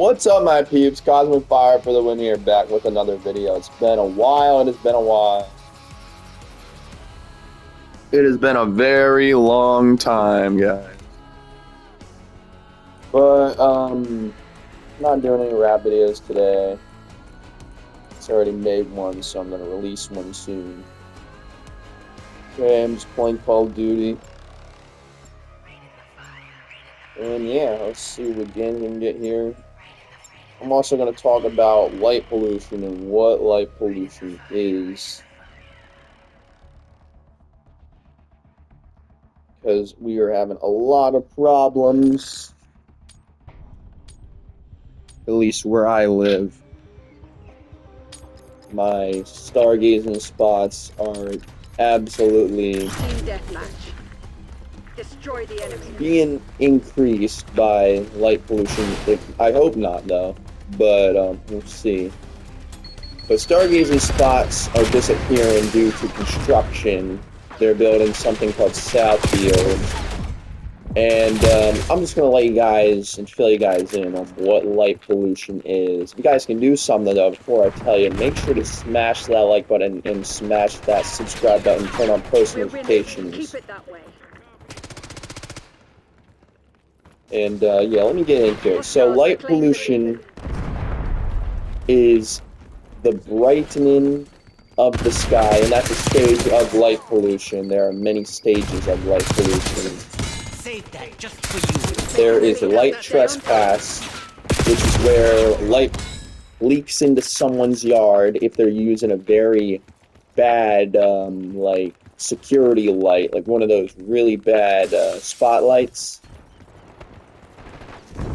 What's up, my peeps? Cosmic Fire for the win here, back with another video. It's been a while. It has been a while. It has been a very long time, guys. But, not doing any rap videos today. It's already made one, so I'm gonna release one soon. Okay, I'm just playing Call of Duty. And yeah, let's see what games we can get here. I'm also going to talk about light pollution and what light pollution is. Because we are having a lot of problems. At least where I live. My stargazing spots are absolutely Destroy the enemy. being increased by light pollution. I hope not, though. But we'll see. But stargazing spots are disappearing due to construction. They're building something called Southfield. And I'm just going to let you guys and fill you guys in on what light pollution is. If you guys can do something, though, before I tell you, make sure to smash that like button and smash that subscribe button, turn on post notifications. Keep it that way. And yeah, let me get into it. So light pollution is the brightening of the sky, and that's a stage of light pollution. There are many stages of light pollution. Save that just for you. There is light trespass, which is where light leaks into someone's yard if they're using a very bad, like, security light, like one of those really bad spotlights.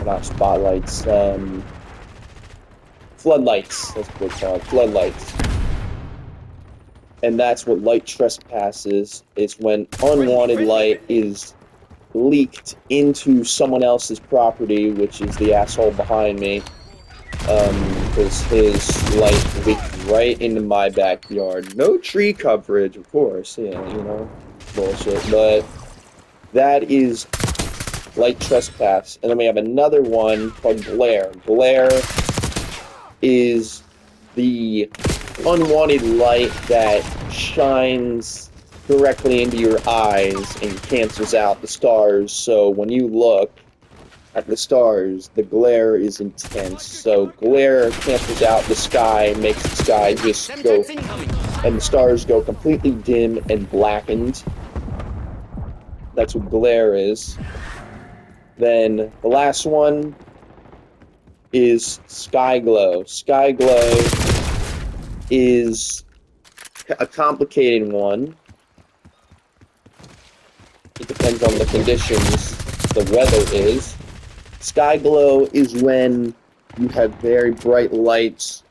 Not spotlights, floodlights, that's what it's called, floodlights. And that's what light trespass is. It's when unwanted light is leaked into someone else's property, which is the asshole behind me, because his light leaked right into my backyard. No tree coverage, of course, yeah, you know, bullshit, but that is light trespass. And then we have another one called glare. Glare is the unwanted light that shines directly into your eyes and cancels out the stars. So when you look at the stars, the glare is intense. So glare cancels out the sky, makes the sky just go, and the stars go completely dim and blackened. That's what glare is. Then the last one is sky glow. Sky glow is a complicated one. It depends on the conditions the weather is. Sky glow is when you have very bright lights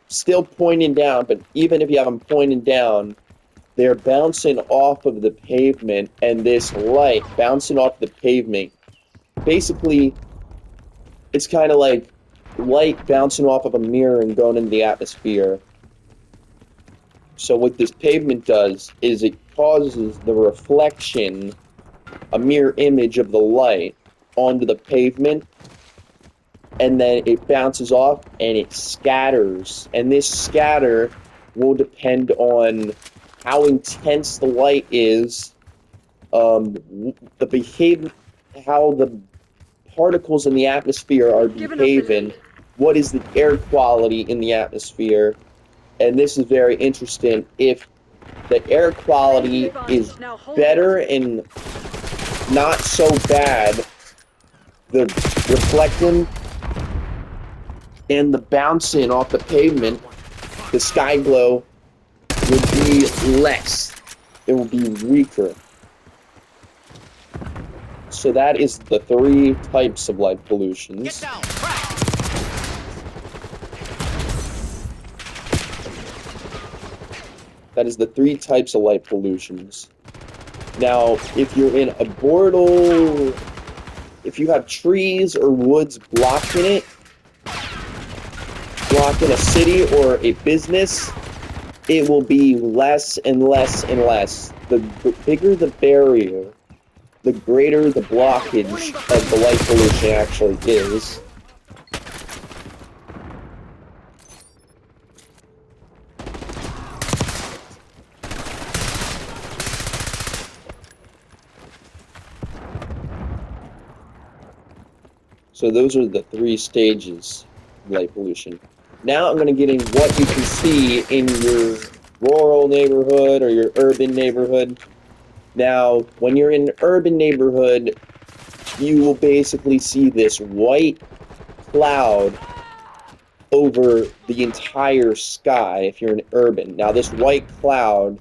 still pointing down, but even if you have them pointing down, they're bouncing off of the pavement, and this light bouncing off the pavement, basically, it's kind of like light bouncing off of a mirror and going into the atmosphere. So what this pavement does is it causes the reflection, a mirror image of the light, onto the pavement, and then it bounces off and it scatters. And this scatter will depend on how intense the light is, the behavior, how the particles in the atmosphere are behaving, what is the air quality in the atmosphere. And this is very interesting. If the air quality is better and not so bad, the reflecting and the bouncing off the pavement, the sky glow will be less. It will be weaker. So that is the three types of light pollutions. That is the three types of light pollutions. Now, if you're in a border, if you have trees or woods blocking it, blocking a city or a business, it will be less and less and less. The bigger the barrier, the greater the blockage of the light pollution actually is. So those are the 3 stages of light pollution. Now I'm going to get in what you can see in your rural neighborhood or your urban neighborhood. Now, when you're in an urban neighborhood, you will basically see this white cloud over the entire sky if you're in urban. Now, this white cloud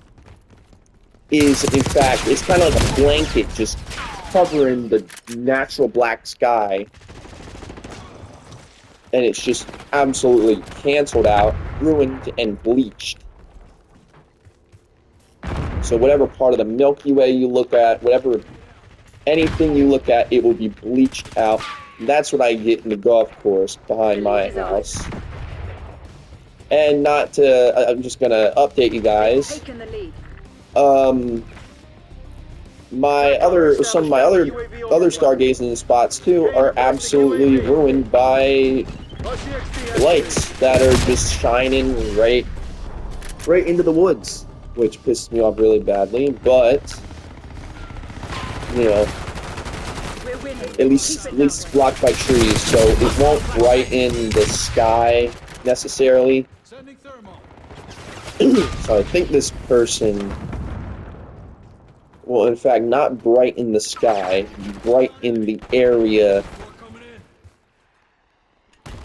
is, in fact, it's kind of like a blanket just covering the natural black sky. And it's just absolutely canceled out, ruined, and bleached. So whatever part of the Milky Way you look at, anything you look at, it will be bleached out. And that's what I get in the golf course behind my house. And I'm just gonna update you guys. Taking the lead. Some of my other stargazing spots too are absolutely ruined by lights that are just shining right into the woods, which pisses me off really badly. But you know, at least it's blocked by trees, so it won't brighten the sky necessarily. So I think this person will, in fact, not brighten the sky, brighten the area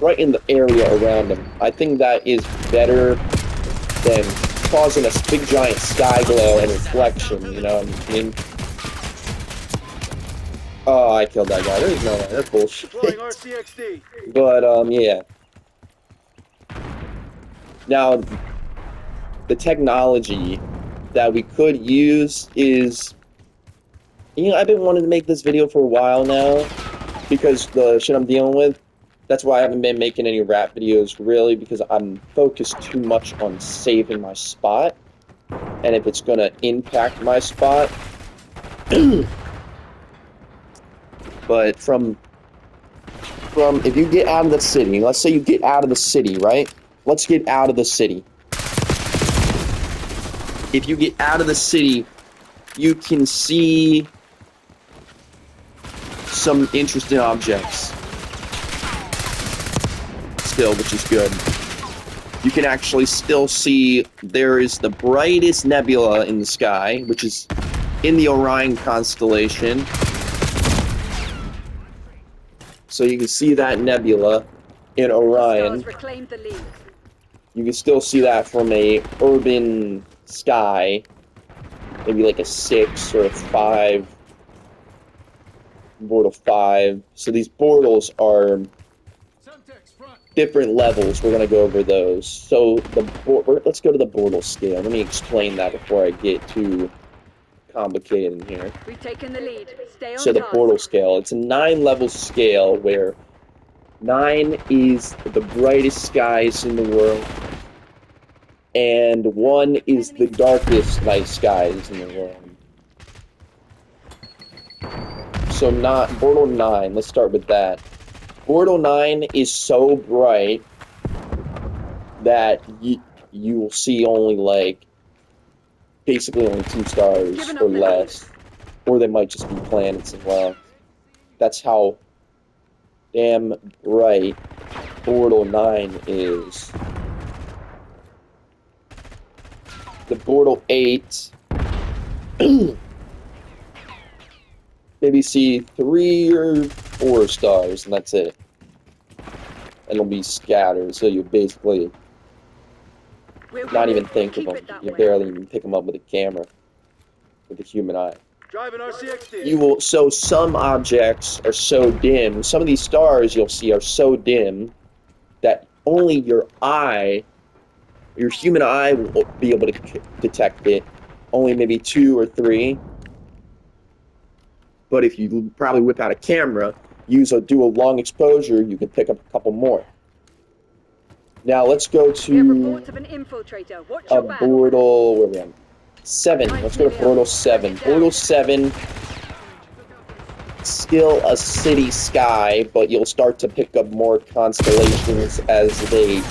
around them. I think that is better than causing a big giant sky glow and reflection, you know what I mean? Oh, I killed that guy. There's no way. That's bullshit. But, yeah. Now, the technology that we could use is, you know, I've been wanting to make this video for a while now because the shit I'm dealing with. That's why I haven't been making any rap videos, really, because I'm focused too much on saving my spot. And if it's gonna impact my spot. But from if you get out of the city, let's say you get out of the city, right? Let's get out of the city. If you get out of the city, you can see some interesting objects still, which is good. You can actually still see there is the brightest nebula in the sky, which is in the Orion constellation. So you can see that nebula in Orion. You can still see that from a urban sky, maybe like a 6 or a 5, Bortle 5. So these Bortles are different levels. We're going to go over those. So let's go to the Bortle scale. Let me explain that before I get too complicated in here. We've taken the lead. Stay on So the task. Bortle scale, it's a 9-level scale where 9 is the brightest skies in the world, and 1 is the darkest night skies in the world. So Bortle 9, let's start with that. Bortle 9 is so bright that you will see only basically only 2 stars or less. Or they might just be planets as well. That's how damn bright Bortle 9 is. The Bortle 8 maybe see 3 or 4 stars, and that's it. And it'll be scattered, so you basically not even think of them. You barely even pick them up with a camera, with the human eye. So some objects are so dim, some of these stars you'll see are so dim that only your human eye will be able to detect it. Only maybe 2 or 3. But if you probably whip out a camera, do a long exposure, you can pick up a couple more. Now let's go to a Bortle, where are we at? 7. Let's go to Bortle 7. Bortle 7, still a city sky, but you'll start to pick up more constellations as the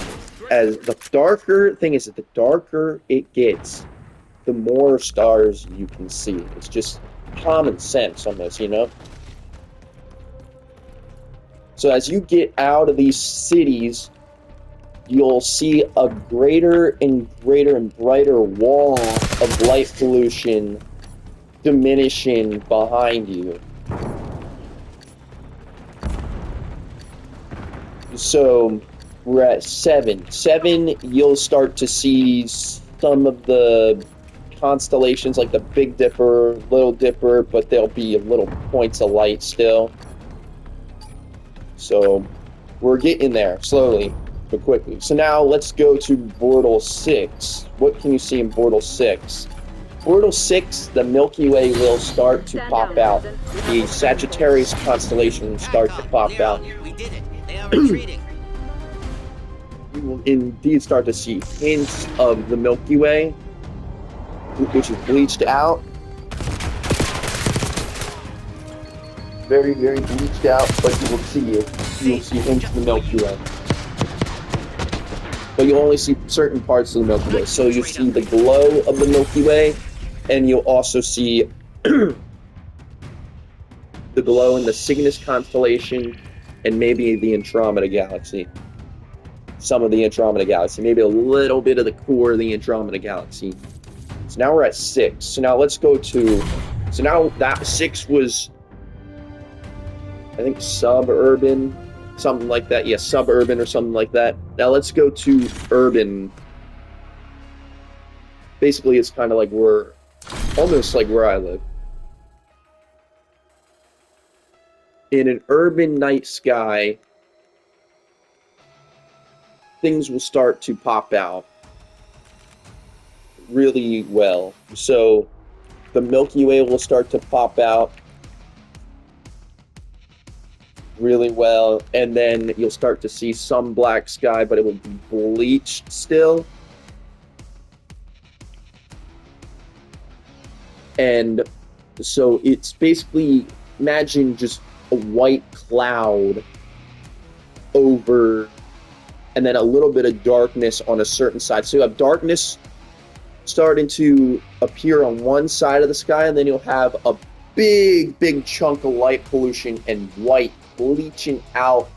darker thing is that the darker it gets, the more stars you can see. It's just common sense almost, you know? So as you get out of these cities, you'll see a greater and greater and brighter wall of light pollution diminishing behind you. So we're at 7. 7, you'll start to see some of the constellations like the Big Dipper, Little Dipper, but there'll be little points of light still. So we're getting there slowly but quickly. So now let's go to Bortle 6. What can you see in Bortle 6? Bortle 6, the Milky Way will start to pop out. The Sagittarius constellation will start to pop out. We did it. They are retreating. You will indeed start to see hints of the Milky Way, which is bleached out. Very, very bleached out, but you will see it. You will see hints of the Milky Way. But you'll only see certain parts of the Milky Way. So you'll see the glow of the Milky Way, and you'll also see the glow in the Cygnus constellation, and maybe the Andromeda Galaxy. Some of the Andromeda Galaxy. Maybe a little bit of the core of the Andromeda Galaxy. So now we're at 6. So now let's go to... So now that 6 was... I think suburban, something like that. Yeah, suburban or something like that. Now let's go to urban. Basically, it's kind of like almost like where I live. In an urban night sky, things will start to pop out really well. So the Milky Way will start to pop out really well, and then you'll start to see some black sky, but it will be bleached still. And so it's basically, imagine just a white cloud over, and then a little bit of darkness on a certain side. So you have darkness starting to appear on one side of the sky, and then you'll have a big chunk of light pollution and white bleaching out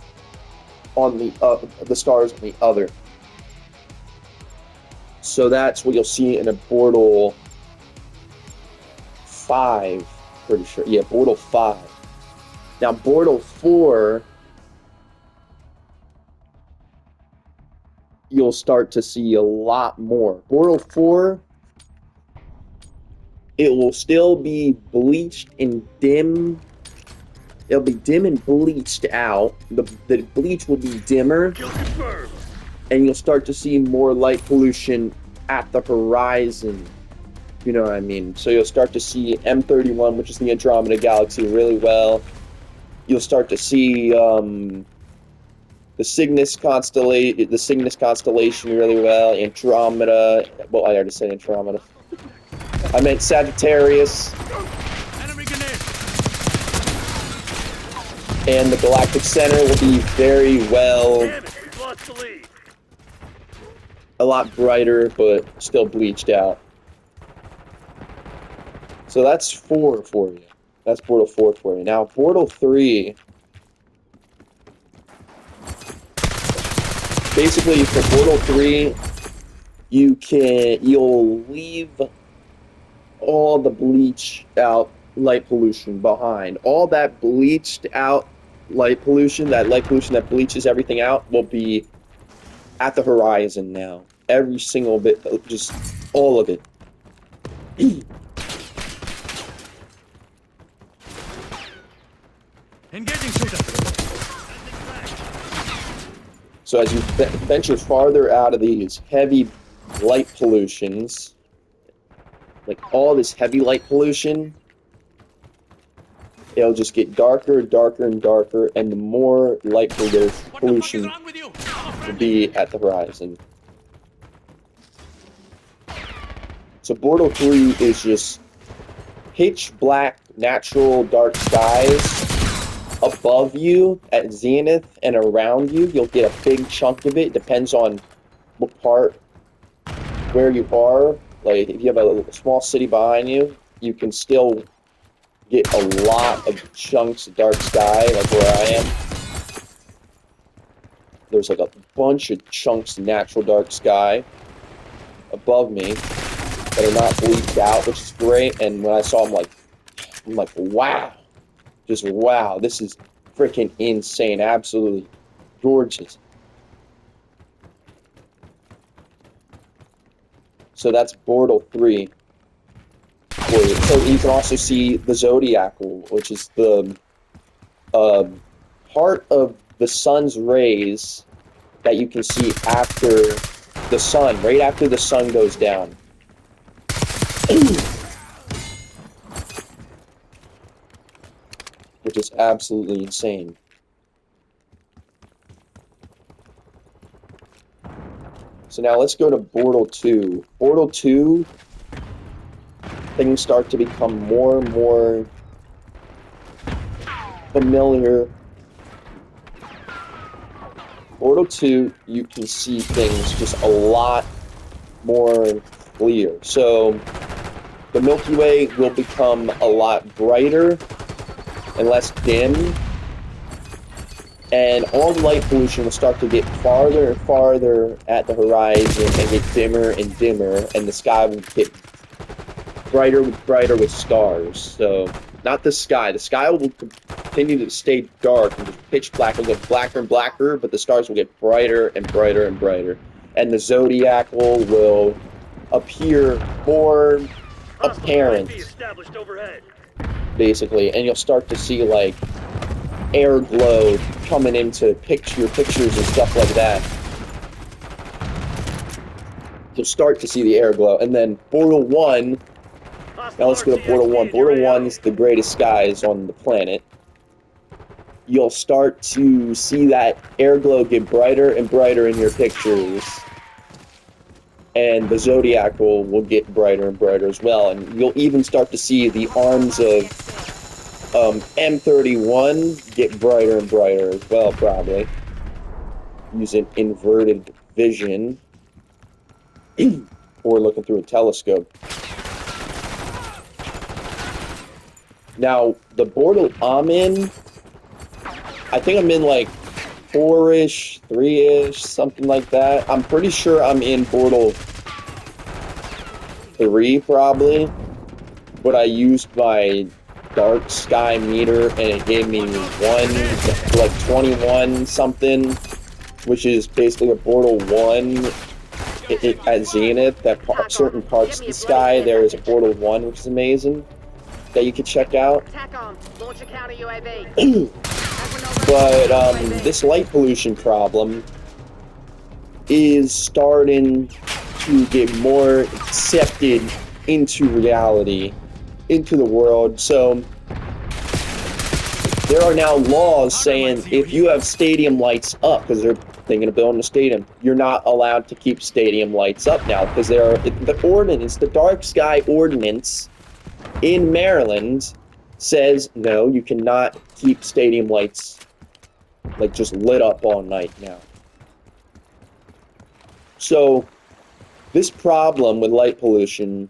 on the stars on the other. So that's what you'll see in a Bortle 5, pretty sure. Yeah, Bortle 5. Now Bortle 4, you'll start to see a lot more. Bortle 4, it will still be bleached and dim. It'll be dim and bleached out. The bleach will be dimmer. And you'll start to see more light pollution at the horizon. You know what I mean? So you'll start to see M31, which is the Andromeda Galaxy, really well. You'll start to see the Cygnus constellation really well. Andromeda. Well, I already said Andromeda. I meant Sagittarius. And the galactic center will be very well, a lot brighter, but still bleached out. So that's 4 for you. That's Bortle 4 for you. Now, Bortle 3, basically for Bortle 3, you'll leave all the bleached out light pollution behind. All that bleached out light pollution that bleaches everything out, will be at the horizon now. Every single bit, just all of it. Engaging shooter. So as you venture farther out of these heavy light pollutions, like all this heavy light pollution, it'll just get darker, darker, and darker, and the more light pollution will be at the horizon. So Bortle 3 is just pitch black, natural dark skies above you at zenith and around you. You'll get a big chunk of it. Depends on what part, where you are. Like if you have a small city behind you, you can still get a lot of chunks of dark sky, like where I am. there's like a bunch of chunks of natural dark sky above me that are not bleached out, which is great. And when I saw them, I'm like, wow, just wow, this is freaking insane, absolutely gorgeous. So that's Bortle 3. So you can also see the Zodiacal, which is the part of the sun's rays that you can see after the sun, right after the sun goes down. Which is absolutely insane. So now let's go to Bortle 2. Bortle 2, things start to become more and more familiar. Bortle 2, you can see things just a lot more clear. So the Milky Way will become a lot brighter and less dim, and all the light pollution will start to get farther and farther at the horizon and get dimmer and dimmer, and the sky will get brighter with stars. So, not the sky. The sky will continue to stay dark and just pitch black. It'll get blacker and blacker, but the stars will get brighter and brighter and brighter. And the Zodiacal will appear more apparent, basically. And you'll start to see, like, air glow coming into your pictures and stuff like that. You'll start to see the air glow. And then Bortle 1, now let's go to Bortle 1. Bortle 1 is the greatest skies on the planet. You'll start to see that air glow get brighter and brighter in your pictures. And the Zodiacal will get brighter and brighter as well. And you'll even start to see the arms of M31 get brighter and brighter as well, probably. Using inverted vision. Or looking through a telescope. Now, the Bortle I'm in, I think I'm in like 4-ish, 3-ish, something like that. I'm pretty sure I'm in Bortle 3, probably. But I used my dark sky meter, and it gave me 21 something, which is basically a Bortle 1 at zenith. That certain parts of the sky, there is a Bortle 1, which is amazing, that you can check out. But this light pollution problem is starting to get more accepted into reality, into the world. So there are now laws saying if you have stadium lights up, because they're thinking of building a stadium, you're not allowed to keep stadium lights up now, because the ordinance, the dark sky ordinance in Maryland says no, you cannot keep stadium lights like just lit up all night now. So this problem with light pollution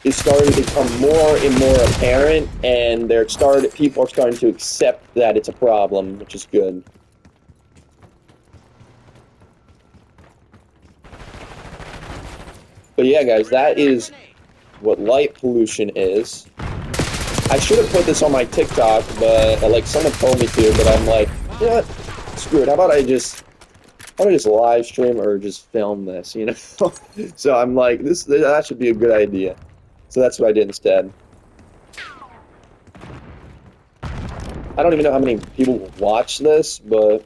is starting to become more and more apparent, and people are starting to accept that it's a problem, which is good. But yeah, guys, that is what light pollution is. I should have put this on my TikTok, but like someone told me to, but I'm like, yeah, screw it. How about I just live stream or just film this, you know? So I'm like, that should be a good idea. So that's what I did instead. I don't even know how many people will watch this, but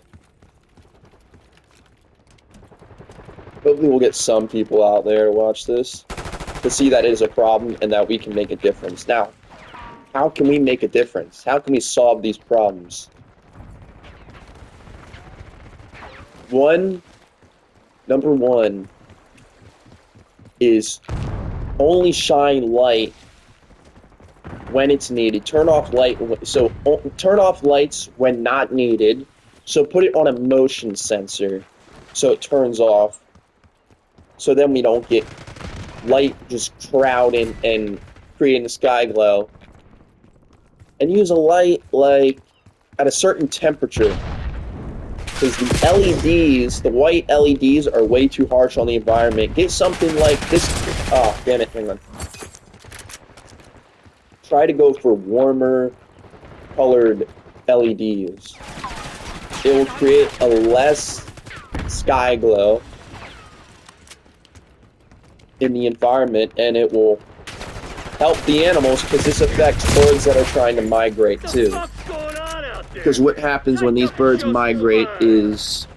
hopefully we'll get some people out there to watch this to see that it is a problem and that we can make a difference. Now, how can we make a difference? How can we solve these problems? Number one is only shine light when it's needed. Turn off lights when not needed. So put it on a motion sensor so it turns off. So then we don't get light just crowding and creating a sky glow. And use a light like at a certain temperature. Because the LEDs, the white LEDs, are way too harsh on the environment. Get something like this. Oh, damn it, hang on. Try to go for warmer colored LEDs. It will create a less sky glow in the environment, and it will help the animals, because this affects birds that are trying to migrate too. Because what happens when these birds migrate is,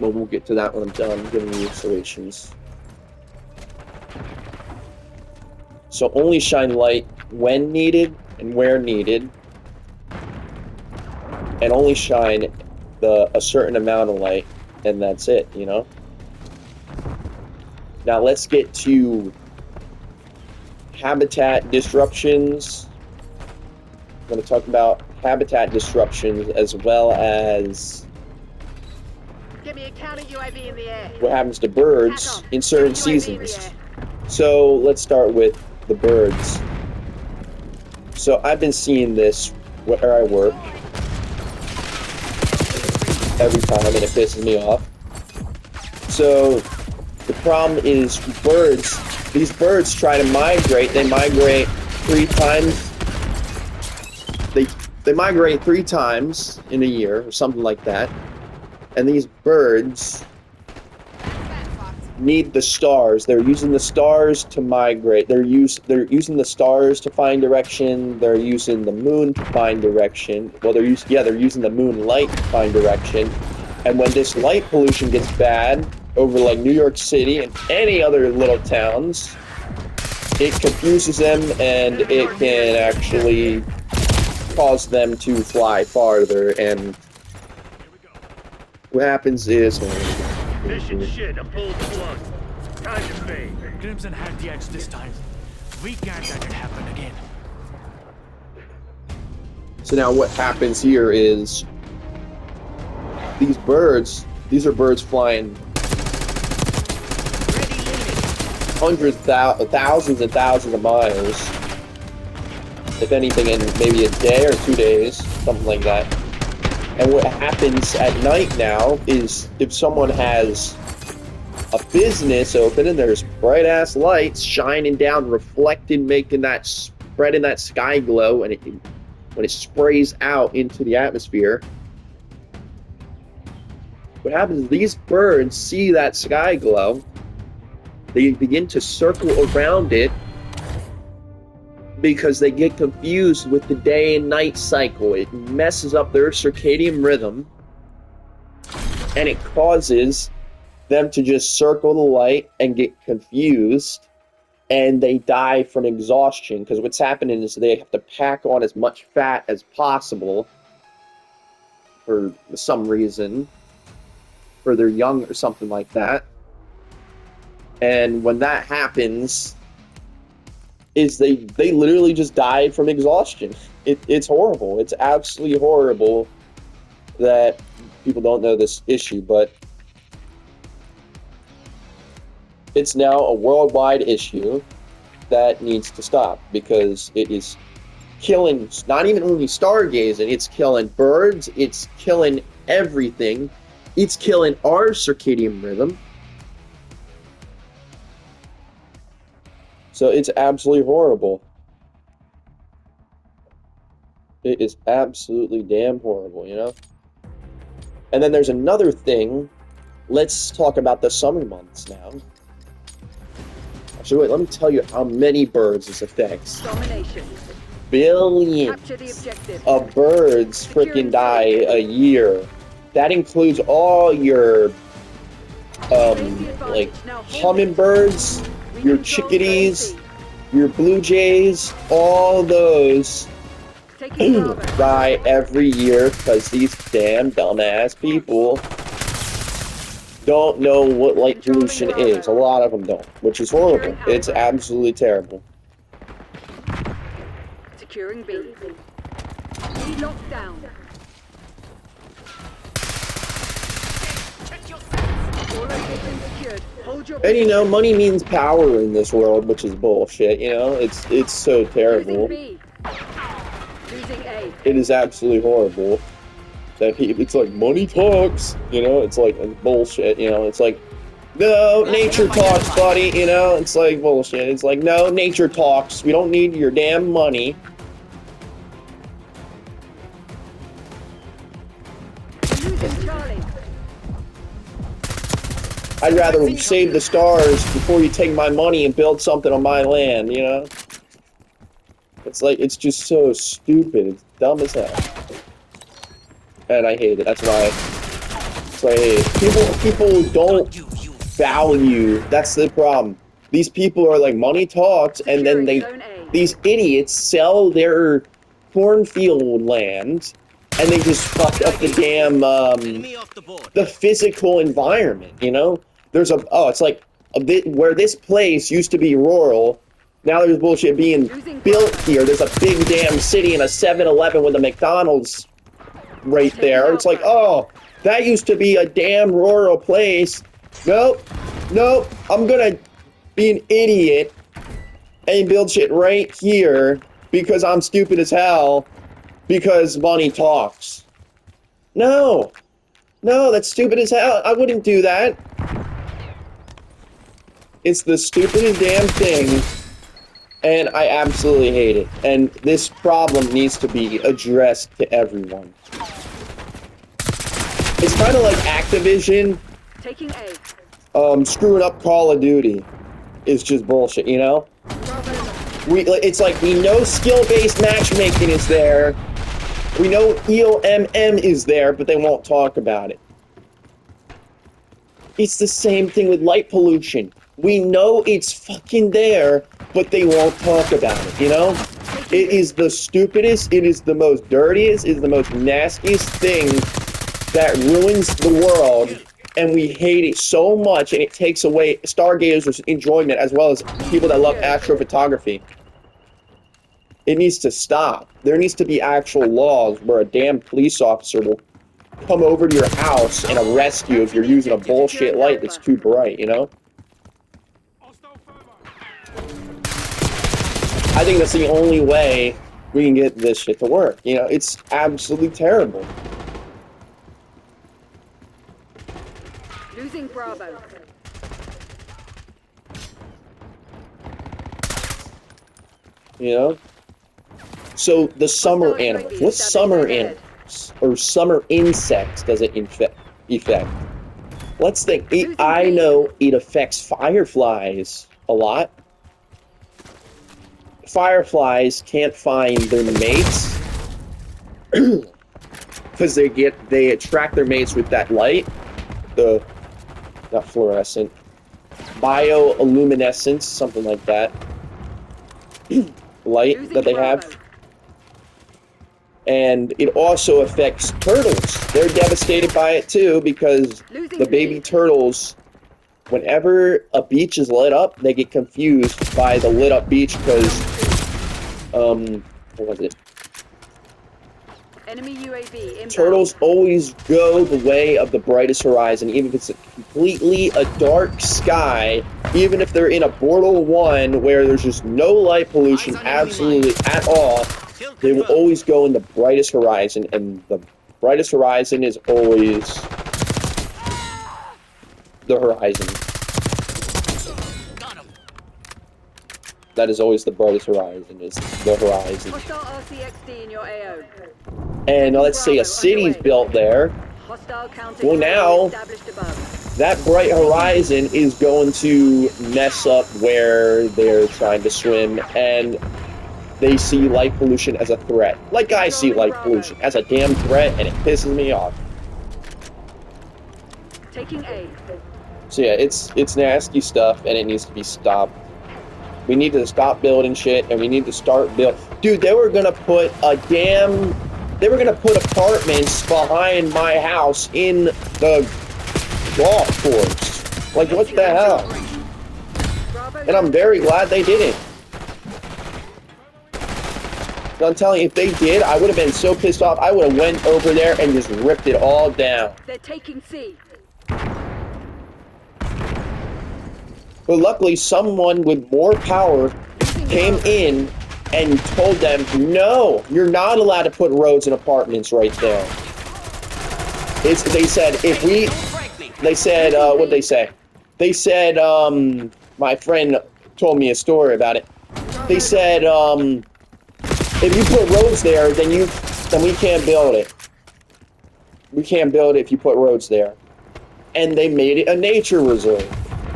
well, we'll get to that when I'm done giving you solutions. So only shine light when needed and where needed, and only shine a certain amount of light, and that's it, you know? Now let's get to habitat disruptions. I'm going to talk about habitat disruptions as well as Give me a counter UAV in the air. what happens to birds in certain seasons. So let's start with the birds. So I've been seeing this where I work every time, and it pisses me off. So the problem is birds. These birds try to migrate. They migrate 3 times. They migrate 3 times in a year or something like that. And these birds need the stars. They're using the stars to migrate. They're using the stars to find direction. They're using the moon to find direction. Well, they're using the moonlight to find direction. And when this light pollution gets bad over like New York City and any other little towns, it confuses them, and it can actually cause them to fly farther. And what happens is Mission shit, a full plug. Time to fade. Crimson had the edge this time. We can't let it happen again. so now what happens here is these are birds flying hundreds, thousands and thousands of miles, if anything, in maybe a day or 2 days, something like that. And what happens at night now is if someone has a business open and there's bright ass lights shining down, reflecting, spreading that sky glow, and when it sprays out into the atmosphere, what happens is these birds see that sky glow, they begin to circle around it because they get confused with the day and night cycle. It messes up their circadian rhythm, and it causes them to just circle the light and get confused, and they die from exhaustion, because what's happening is they have to pack on as much fat as possible for some reason, or they're young or something like that. And when that happens, is they literally just die from exhaustion. It's horrible. It's absolutely horrible that people don't know this issue, but it's now a worldwide issue that needs to stop, because it is killing not even only stargazing, it's killing birds, it's killing everything, it's killing our circadian rhythm. So it's absolutely horrible. It is absolutely damn horrible, you know? And then there's another thing. Let's talk about the summer months now. Actually, wait, let me tell you how many birds this affects. Domination. Billions Capture the objective. of birds freaking die a year. That includes all your, like, hummingbirds, your chickadees, your blue jays, all those die every year because these damn dumbass people don't know what light pollution is. A lot of them don't, which is horrible. It's absolutely terrible. Securing B. B locked down. All locations secured. Hold your And you know, money means power in this world, which is bullshit, you know? It's so terrible. Losing B. Losing A. It is absolutely horrible. that it's like money talks, you know, it's like bullshit, you know, it's like, no, nature talks, buddy, you know, it's like bullshit. It's like, no, nature talks. We don't need your damn money. Losing Charlie. I'd rather save the stars before you take my money and build something on my land, you know? It's like, it's just so stupid. It's dumb as hell. And I hate it. That's why I hate it. People don't value. That's the problem. These people are like, money talks, and then these idiots sell their cornfield land, and they just fuck up the damn, Enemy off the board. the physical environment, you know? There's it's like a bit where this place used to be rural. Now there's bullshit being built here. There's a big damn city and a 7-Eleven with a McDonald's right there. It's like, oh, that used to be a damn rural place. Nope, I'm gonna be an idiot and build shit right here because I'm stupid as hell because money talks. No, that's stupid as hell. I wouldn't do that. It's the stupidest damn thing, and I absolutely hate it. And this problem needs to be addressed to everyone. It's kind of like Activision Taking A. Screwing up Call of Duty is just bullshit, you know? It's like we know skill-based matchmaking is there. We know EOMM is there, but they won't talk about it. It's the same thing with light pollution. We know it's fucking there, but they won't talk about it, you know? It is the stupidest, it is the most dirtiest, it is the most nastiest thing that ruins the world, and we hate it so much, and it takes away stargazers' enjoyment as well as people that love astrophotography. It needs to stop. There needs to be actual laws where a damn police officer will come over to your house and arrest you if you're using a bullshit light that's too bright, you know? I think that's the only way we can get this shit to work. You know, it's absolutely terrible. Losing Bravo. You know? So, the summer animals. What summer animals or summer insects does it affect? Let's think. I know it affects fireflies a lot. Fireflies can't find their mates because they attract their mates with that light, not fluorescent, bioluminescence, something like that, light that they have. And it also affects turtles. They're devastated by it too because the baby turtles, whenever a beach is lit up, they get confused by the lit up beach because, what was it? Enemy UAV inbound. Turtles always go the way of the brightest horizon, even if it's completely a dark sky, even if they're in a Portal 1 where there's just no light pollution absolutely at all, they will always go in the brightest horizon, and the brightest horizon is always the horizon. That is always the brightest horizon, is the horizon. Hostile RCXD in your AO. And let's say a city's built there. Hostile counter Well, now established above. that bright horizon is going to mess up where they're trying to swim, and they see light pollution as a threat. Like I see light pollution as a damn threat, and it pisses me off. Taking A. So yeah, it's nasty stuff, and it needs to be stopped. We need to stop building shit, and we need to start build. Dude, they were gonna put apartments behind my house in the golf course. Like, what the hell? And I'm very glad they didn't. I'm telling you, if they did, I would have been so pissed off. I would have went over there and just ripped it all down. They're taking C. But luckily, someone with more power came in and told them, no, you're not allowed to put roads and apartments right there. They said if we, Don't break me. they said, what'd they say? They said, my friend told me a story about it. They said, if you put roads there, then we can't build it. We can't build it if you put roads there. And they made it a nature reserve.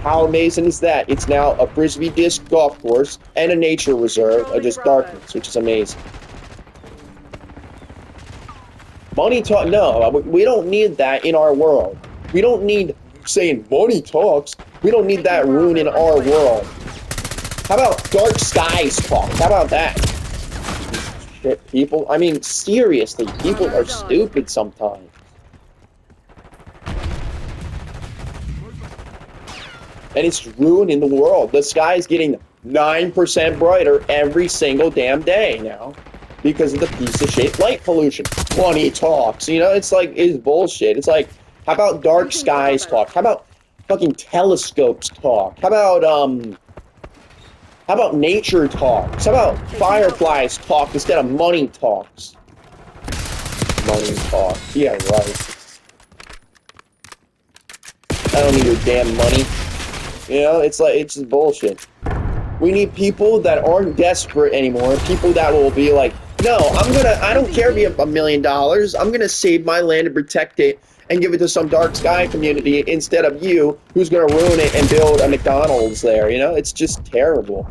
How amazing is that? It's now a frisbee disc golf course and a nature reserve of just darkness, which is amazing. Money talk? No, we don't need that in our world. We don't need saying money talks. We don't need that ruining our world. How about dark skies talk? How about that? Shit, people. I mean, seriously, people are stupid sometimes. And it's ruining the world. The sky's getting 9% brighter every single damn day now because of the piece of shit light pollution. Money talks, you know, it's like, it's bullshit. It's like, how about dark skies talk? How about fucking telescopes talk? How about nature talks? How about fireflies talk instead of money talks? Money talk. Yeah, right. I don't need your damn money. You know, it's like, it's just bullshit. We need people that aren't desperate anymore. People that will be like, no, I don't care if you have $1 million. I'm gonna save my land and protect it and give it to some dark sky community instead of you, who's gonna ruin it and build a McDonald's there. You know, it's just terrible.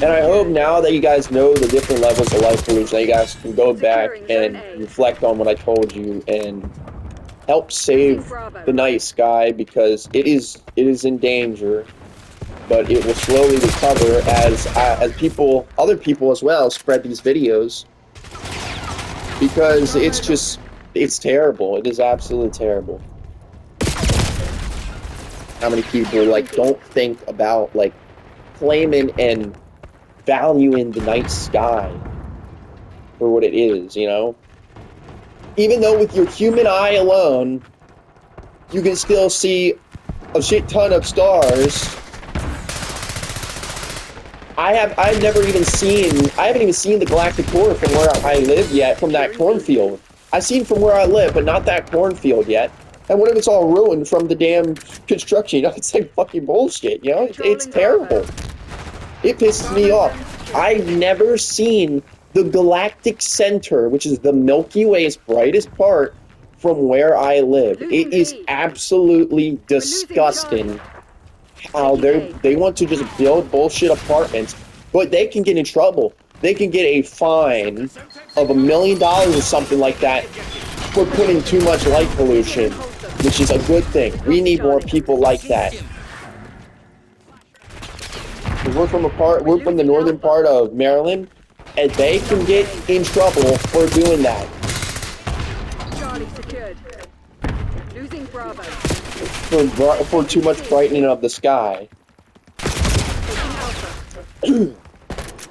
And I hope now that you guys know the different levels of light pollution, that you guys can go back and reflect on what I told you and help save the night sky, because it is in danger, but it will slowly recover as other people as well spread these videos, because it's terrible. It is absolutely terrible. How many people like don't think about like claiming and valuing the night sky for what it is, you know? Even though with your human eye alone, you can still see a shit ton of stars. I haven't even seen the galactic core from where I live yet, from that cornfield. I've seen from where I live, but not that cornfield yet. And what if it's all ruined from the damn construction? You know, it's like fucking bullshit, you know? It's terrible. It pisses me off. I've never seen the galactic center, which is the Milky Way's brightest part, from where I live. It is absolutely disgusting how they want to just build bullshit apartments, but they can get in trouble. They can get a fine of $1 million or something like that for putting too much light pollution, which is a good thing. We need more people like that. We're from the northern part of Maryland, and they can get in trouble for doing that. Charlie secured. Losing Bravo. For too much brightening of the sky. Taking Alpha.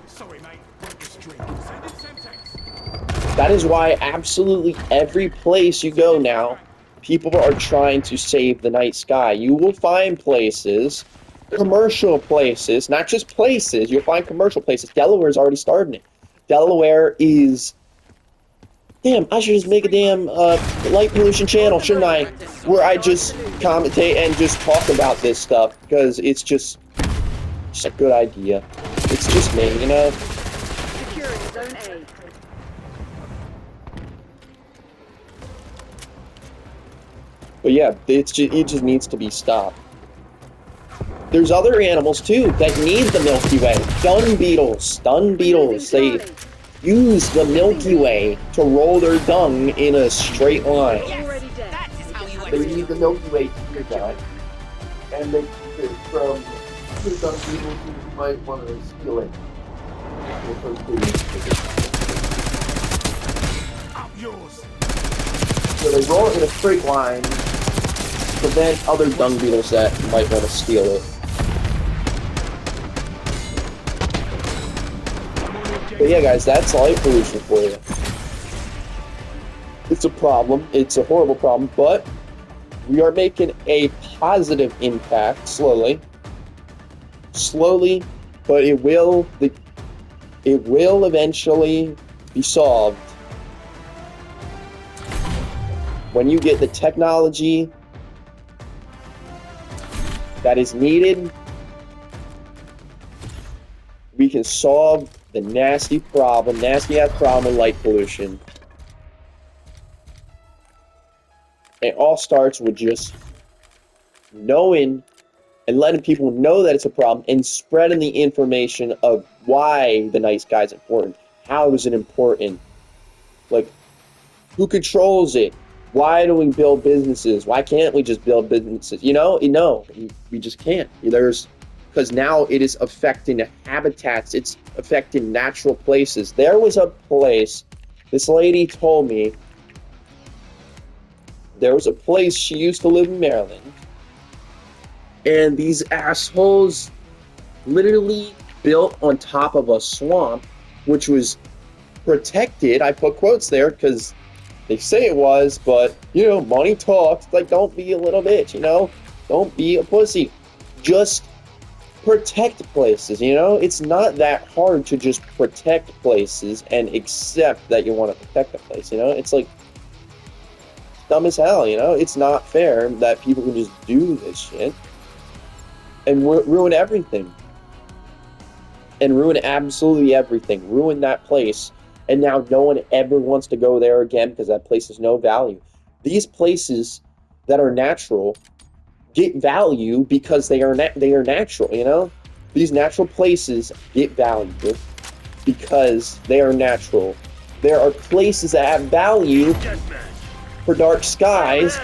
Sorry, mate. Broke the streak. Send in Semtex. That is why absolutely every place you go now, people are trying to save the night sky. You will find places, commercial places, not just places, you'll find commercial places. Delaware's already starting it. Delaware is... Damn, I should just make a damn light pollution channel, shouldn't I? Where I just commentate and just talk about this stuff, because it's just a good idea. It's just me, you know? Securing Zone A. But yeah, it just needs to be stopped. There's other animals too that need the Milky Way. Dung beetles. They use the Milky Way to roll their dung in a straight line. Already dead. That is how you They exit. need the Milky Way to die. And they keep it from the dung beetles who might want to steal it. Up yours. So they roll it in a straight line to prevent other dung beetles that might want to steal it. But yeah, guys, that's light pollution for you. It's a problem. It's a horrible problem, but we are making a positive impact slowly. Slowly, but it will eventually be solved when you get the technology that is needed. We can solve the nasty ass problem of light pollution. It all starts with just knowing and letting people know that it's a problem and spreading the information of why the night sky is important. How is it important? Like, who controls it? Why do we build businesses? Why can't we just build businesses? You know, no, we just can't. Because now it is affecting habitats. It's affecting natural places. There was a place, this lady told me, there was a place, she used to live in Maryland, and these assholes literally built on top of a swamp, which was protected. I put quotes there because they say it was, but, money talks. Like, don't be a little bitch, Don't be a pussy. Just protect places, It's not that hard to just protect places and accept that you want to protect a place, It's like dumb as hell, It's not fair that people can just do this shit and ruin everything. And ruin absolutely everything. Ruin that place. And now no one ever wants to go there again because that place has no value. These places that are natural get value because they are natural, These natural places get value because they are natural. There are places that have value for dark skies.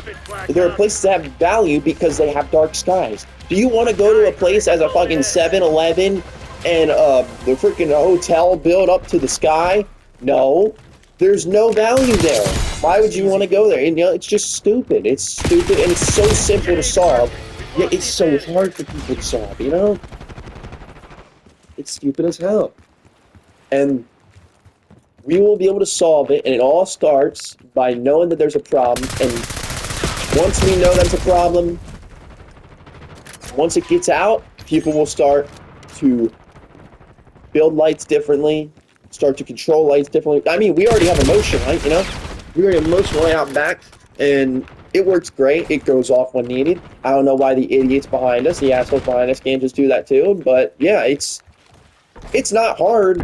There are places that have value because they have dark skies. Do you want to go to a place as a fucking 7-Eleven and the freaking hotel built up to the sky? No. There's no value there. Why would you want to go there? And, it's just stupid. It's stupid, and it's so simple to solve, yet it's so hard for people to solve, It's stupid as hell. And we will be able to solve it, and it all starts by knowing that there's a problem, and once we know there's a problem, once it gets out, people will start to build lights differently, start to control lights differently. I mean, we already have a motion light, We already have a motion light out back, and it works great. It goes off when needed. I don't know why the idiots behind us, the assholes behind us, can't just do that too, but yeah, it's not hard.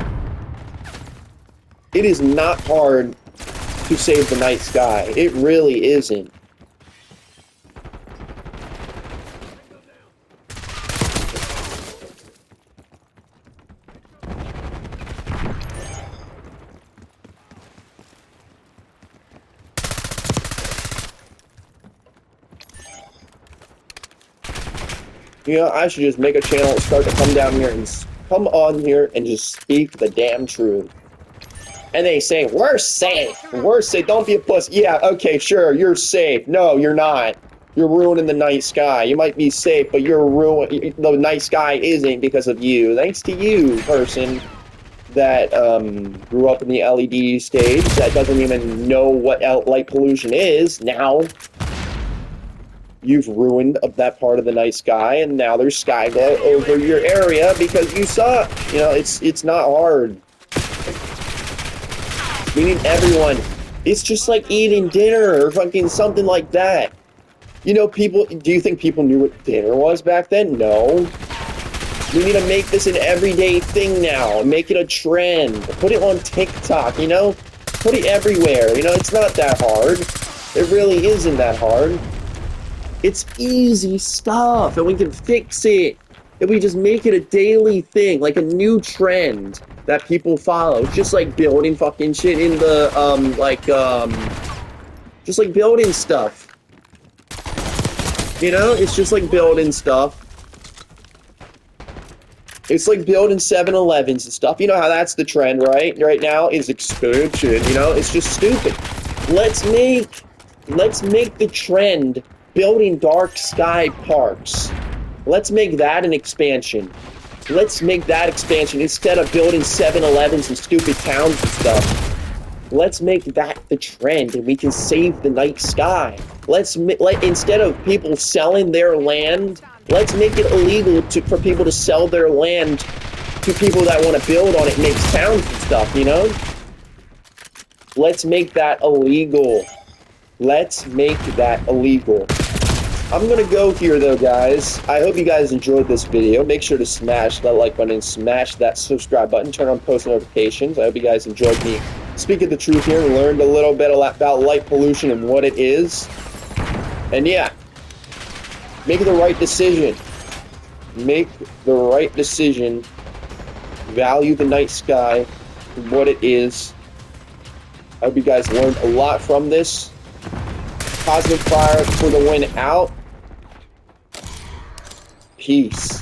It is not hard to save the night sky. It really isn't. I should just make a channel, start to come down here and come on here and just speak the damn truth. And they say, we're safe. We're safe. Don't be a pussy. Yeah, okay, sure, you're safe. No, you're not. You're ruining the night sky. You might be safe, but you're ruining... The night sky isn't because of you. Thanks to you, person that grew up in the LED stage, that doesn't even know what light pollution is. Now, you've ruined that part of the night sky, and now there's sky glow over your area because you suck. It's not hard. We need everyone. It's just like eating dinner or fucking something like that. People, do you think people knew what dinner was back then? No. We need to make this an everyday thing now. Make it a trend. Put it on TikTok, Put it everywhere. It's not that hard. It really isn't that hard. It's easy stuff, and we can fix it. If we just make it a daily thing, like a new trend that people follow. Just like building fucking shit in the, just like building stuff. It's just like building stuff. It's like building 7-Elevens and stuff. You know how that's the trend, right? Right now is expansion, It's just stupid. Let's make the trend building dark sky parks. Let's make that an expansion. Let's make that expansion instead of building 7-Elevens and stupid towns and stuff. Let's make that the trend, and we can save the night sky. Instead of people selling their land, let's make it illegal for people to sell their land to people that want to build on it and make towns and stuff, Let's make that illegal. Let's make that illegal. I'm gonna go here though, guys. I hope you guys enjoyed this video. Make sure to smash that like button, smash that subscribe button, turn on post notifications. I hope you guys enjoyed me speaking the truth here and learned a little bit about light pollution and what it is. And yeah, make the right decision. Make the right decision. Value the night sky for what it is. I hope you guys learned a lot from this. Cosmic Fire for the win out. Peace.